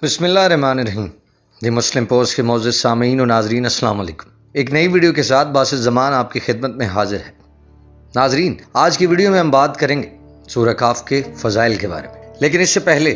بسم اللہ الرحمن الرحیم۔ دی مسلم پوسٹ کے معزز سامعین و ناظرین السلام علیکم۔ ایک نئی ویڈیو کے ساتھ باسط زمان آپ کی خدمت میں حاضر ہے۔ ناظرین، آج کی ویڈیو میں ہم بات کریں گے سورہ کہف کے فضائل کے بارے میں، لیکن اس سے پہلے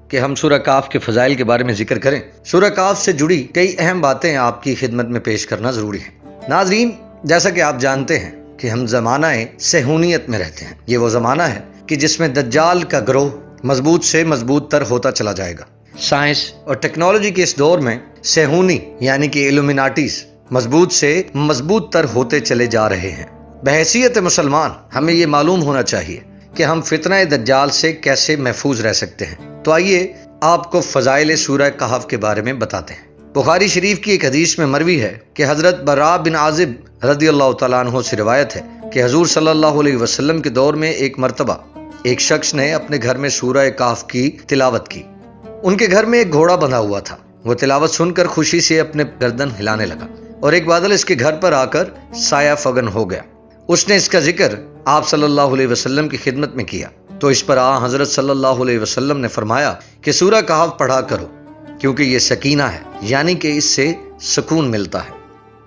کہ ہم سورہ کہف کے فضائل کے بارے میں ذکر کریں، سورہ کہف سے جڑی کئی اہم باتیں آپ کی خدمت میں پیش کرنا ضروری ہے۔ ناظرین، جیسا کہ آپ جانتے ہیں کہ ہم زمانہ صہیونیت میں رہتے ہیں۔ یہ وہ زمانہ ہے کہ جس میں دجال کا گروہ مضبوط سے مضبوط تر ہوتا چلا جائے گا۔ سائنس اور ٹیکنالوجی کے اس دور میں صہیونی یعنی کہ الومناٹیز مضبوط سے مضبوط تر ہوتے چلے جا رہے ہیں۔ بحیثیت مسلمان ہمیں یہ معلوم ہونا چاہیے کہ ہم فتنہ دجال سے کیسے محفوظ رہ سکتے ہیں۔ تو آئیے آپ کو فضائل سورہ کہف کے بارے میں بتاتے ہیں۔ بخاری شریف کی ایک حدیث میں مروی ہے کہ حضرت براء بن عازب رضی اللہ تعالیٰ عنہ سے روایت ہے کہ حضور صلی اللہ علیہ وسلم کے دور میں ایک مرتبہ ایک شخص نے اپنے گھر میں سورہ کہف کی تلاوت کی۔ ان کے گھر میں ایک گھوڑا بندھا ہوا تھا۔ وہ تلاوت سن کر خوشی سے اپنے گردن ہلانے لگا اور ایک بادل اس کے گھر پر آ کر سایہ فگن ہو گیا۔ اس نے اس کا ذکر آپ صلی اللہ علیہ وسلم کی خدمت میں کیا تو اس پر حضرت صلی اللہ علیہ وسلم نے فرمایا کہ سورہ کہف پڑھا کرو کیونکہ یہ سکینہ ہے، یعنی کہ اس سے سکون ملتا ہے۔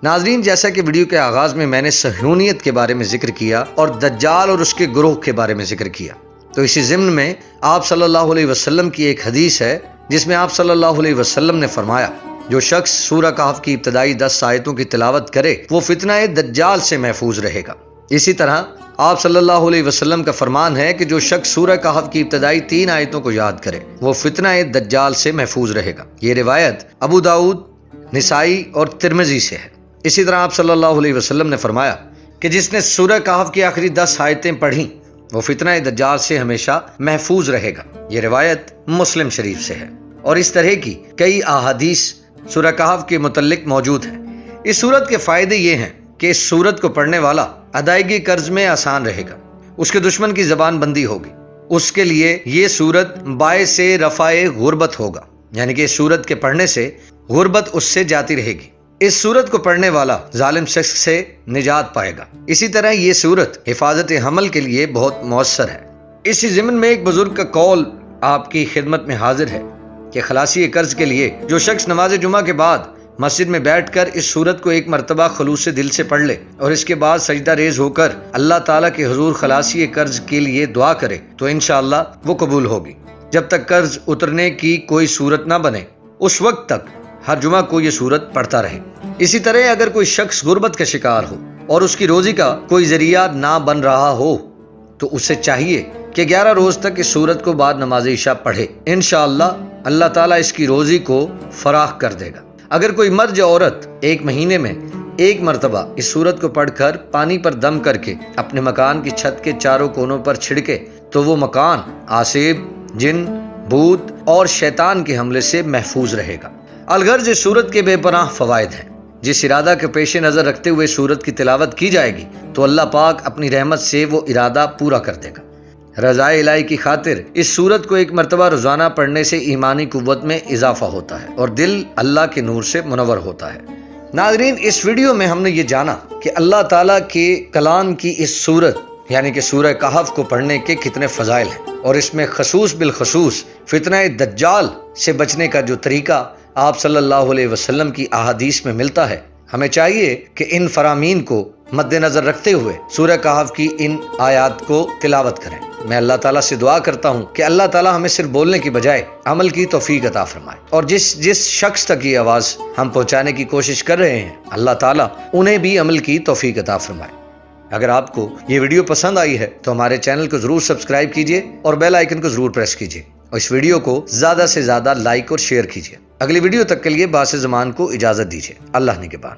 ناظرین، جیسا کہ ویڈیو کے آغاز میں میں نے صہیونیت کے بارے میں ذکر کیا اور دجال اور اس کے گروہ کے بارے میں ذکر کیا، تو اسی ضمن میں آپ صلی اللہ علیہ وسلم کی ایک حدیث ہے جس میں آپ صلی اللہ علیہ وسلم نے فرمایا جو شخص سورہ کہف کی ابتدائی 10 آیتوں کی تلاوت کرے وہ فتنہ دجال سے محفوظ رہے گا۔ اسی طرح آپ صلی اللہ علیہ وسلم کا فرمان ہے کہ جو شخص سورہ کہف کی ابتدائی 3 آیتوں کو یاد کرے وہ فتنہ دجال سے محفوظ رہے گا۔ یہ روایت ابو داؤد، نسائی اور ترمذی سے ہے۔ اسی طرح آپ صلی اللہ علیہ وسلم نے فرمایا کہ جس نے سورہ کہف کی آخری 10 آیتیں پڑھیں وہ فتنہ دجال سے ہمیشہ محفوظ رہے گا۔ یہ روایت مسلم شریف سے ہے، اور اس طرح کی کئی احادیث سورہ کہف کے متعلق موجود ہیں۔ اس سورت کے فائدے یہ ہیں کہ اس سورت کو پڑھنے والا ادائیگی قرض میں آسان رہے گا، اس کے دشمن کی زبان بندی ہوگی، اس کے لیے یہ سورت باعث رفع غربت ہوگا، یعنی کہ اس سورت کے پڑھنے سے غربت اس سے جاتی رہے گی۔ اس سورت کو پڑھنے والا ظالم شخص سے نجات پائے گا۔ اسی طرح یہ سورت حفاظت حمل کے لیے بہت مؤثر ہے۔ اسی ضمن میں ایک بزرگ کا قول آپ کی خدمت میں حاضر ہے کہ خلاصی قرض کے لیے جو شخص نماز جمعہ کے بعد مسجد میں بیٹھ کر اس سورت کو ایک مرتبہ خلوص دل سے پڑھ لے اور اس کے بعد سجدہ ریز ہو کر اللہ تعالیٰ کے حضور خلاصی قرض کے لیے دعا کرے تو انشاءاللہ وہ قبول ہوگی۔ جب تک قرض اترنے کی کوئی صورت نہ بنے اس وقت تک ہر جمعہ کو یہ سورت پڑھتا رہے۔ اسی طرح اگر کوئی شخص غربت کا شکار ہو اور اس کی روزی کا کوئی ذریعہ نہ بن رہا ہو تو اسے چاہیے کہ 11 روز تک اس سورت کو بعد نماز عشاء پڑھے۔ انشاءاللہ اللہ تعالیٰ اس کی روزی کو فراخ کر دے گا۔ اگر کوئی مرد یا عورت ایک مہینے میں ایک مرتبہ اس سورت کو پڑھ کر پانی پر دم کر کے اپنے مکان کی چھت کے چاروں کونوں پر چھڑکے تو وہ مکان آسیب، جن، بھوت اور شیطان کے حملے سے محفوظ رہے گا۔ الغرض اس سورت کے بے پناہ فوائد ہیں۔ جس ارادہ کے پیش نظر رکھتے ہوئے سورت کی تلاوت کی جائے گی تو اللہ پاک اپنی رحمت سے وہ ارادہ پورا کر دے گا۔ رضا الہی کی خاطر اس سورت کو ایک مرتبہ روزانہ پڑھنے سے ایمانی قوت میں اضافہ ہوتا ہے اور دل اللہ کے نور سے منور ہوتا ہے۔ ناظرین، اس ویڈیو میں ہم نے یہ جانا کہ اللہ تعالیٰ کے کلام کی اس سورت یعنی کہ سورہ کہف کو پڑھنے کے کتنے فضائل ہیں، اور اس میں خصوص بالخصوص فتنہ دجال سے بچنے کا جو طریقہ آپ صلی اللہ علیہ وسلم کی احادیث میں ملتا ہے۔ ہمیں چاہیے کہ ان فرامین کو مد نظر رکھتے ہوئے سورہ کہف کی ان آیات کو تلاوت کریں۔ میں اللہ تعالیٰ سے دعا کرتا ہوں کہ اللہ تعالیٰ ہمیں صرف بولنے کی بجائے عمل کی توفیق عطا فرمائے، اور جس شخص تک یہ آواز ہم پہنچانے کی کوشش کر رہے ہیں اللہ تعالیٰ انہیں بھی عمل کی توفیق عطا فرمائے۔ اگر آپ کو یہ ویڈیو پسند آئی ہے تو ہمارے چینل کو ضرور سبسکرائب کیجئے اور بیل آئیکن کو ضرور پریس کیجئے، اور اس ویڈیو کو زیادہ سے زیادہ لائک اور شیئر کیجئے۔ اگلی ویڈیو تک کے لیے باسط زمان کو اجازت دیجئے۔ اللہ نگہبان۔